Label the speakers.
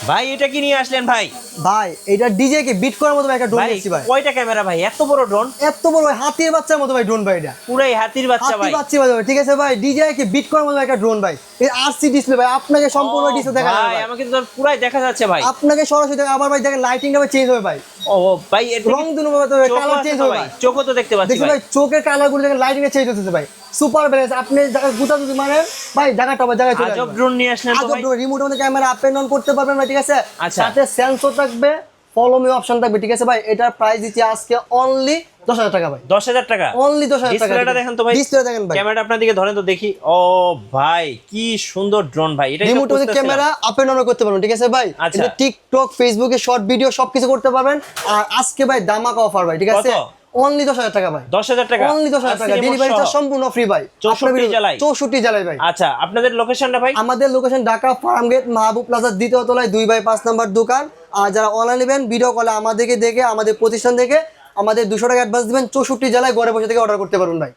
Speaker 1: ভাই এটা কি নিয়ে আসলেন ভাই?
Speaker 2: ভাই এটা ডিজে কে বিট করার মতো ভাই একটা ড্রোন
Speaker 1: ভাই
Speaker 2: নিয়েছি ভাই।
Speaker 1: কয়টা ক্যামেরা ভাই? এত বড় ড্রোন?
Speaker 2: এত বড় ভাই, হাতির বাচ্চার মতো ভাই ড্রোন ভাই এটা।
Speaker 1: পুরাই হাতির বাচ্চা ভাই।
Speaker 2: হাতির বাচ্চা ভাই, ঠিক আছে ভাই, ডিজে কে বিট করার মতো একটা ড্রোন ভাই। এর আরসি ডিসপ্লে ভাই, আপনাকে সম্পূর্ণ ডিসপ্লে দেখা যাবে
Speaker 1: ভাই।
Speaker 2: ভাই।
Speaker 1: আমাকে তো পুরাই দেখা যাচ্ছে ভাই।
Speaker 2: আপনাকে সরাসরি দেখা, আবার ভাই দেখেন লাইটিংটা ভাই চেঞ্জ হবে ভাই।
Speaker 1: ও ভাই এর
Speaker 2: রং দুনো ভাই, কালার চেঞ্জ হবে ভাই।
Speaker 1: চোখও তো দেখতে পাচ্ছি
Speaker 2: দেখুন
Speaker 1: ভাই।
Speaker 2: ভাই চোখের কালার গুলো দেখেন, লাইটিং এ চেঞ্জ হচ্ছে ভাই। সুপার ব্যালেন্স, আপনি জায়গা গুতা যদি মানে ভাই জায়গাটা ভাই জায়গায় চলে
Speaker 1: আজব
Speaker 2: আসবে।
Speaker 1: ড্রোন নিয়ে আসলেন তো
Speaker 2: আজব
Speaker 1: ভাই।
Speaker 2: ড্রোন, রিমোটের মধ্যে ক্যামেরা আপ এন্ড ডাউন করতে পারবেন ভাই, ঠিক আছে।
Speaker 1: আচ্ছা।
Speaker 2: সাথে সেন্সর থাকবে, ফলো মি অপশন থাকবে, ঠিক আছে ভাই। এটার প্রাইস দিচ্ছি আজকে অনলি 10,000 টাকা ভাই।
Speaker 1: 10,000 টাকা?
Speaker 2: অনলি 10,000 টাকা।
Speaker 1: ডিসপ্লেটা দেখেন তো ভাই।
Speaker 2: ডিসপ্লে দেখেন ভাই,
Speaker 1: ক্যামেরাটা আপনার দিকে ধরেন তো দেখি। ও ভাই কি সুন্দর ড্রোন ভাই। এটা
Speaker 2: রিমোটের মধ্যে ক্যামেরা আপ এন্ড ডাউন করতে পারবেন, ঠিক আছে ভাই।
Speaker 1: আচ্ছা।
Speaker 2: এটা টিকটক, ফেসবুকে শর্ট ভিডিও সবকিছু করতে পারবেন। আর আজকে ভাই ধামাকা অফার ভাই, ঠিক আছে। অনলি 10,000 টাকা ভাই।
Speaker 1: 10,000 টাকা?
Speaker 2: অনলি 10,000 টাকা, ডেলিভারি চার্জ সম্পূর্ণ ফ্রি ভাই।
Speaker 1: 64 জেলায়?
Speaker 2: 64 জেলায় ভাই।
Speaker 1: আচ্ছা আপনাদের লোকেশনটা ভাই?
Speaker 2: আমাদের লোকেশন ঢাকা ফার্মগেট মাহবুব প্লাজার দ্বিতীয় তলায় 2/5 নাম্বার দোকান। আর যারা অনলাইন নেবেন ভিডিও কলে আমাদেরকে দেখে, আমাদের প্রতিষ্ঠান থেকে আমাদের 200 টাকা অ্যাডভান্স দিবেন। 64 জেলায় ঘরে বসে থেকে অর্ডার করতে পারবেন ভাই।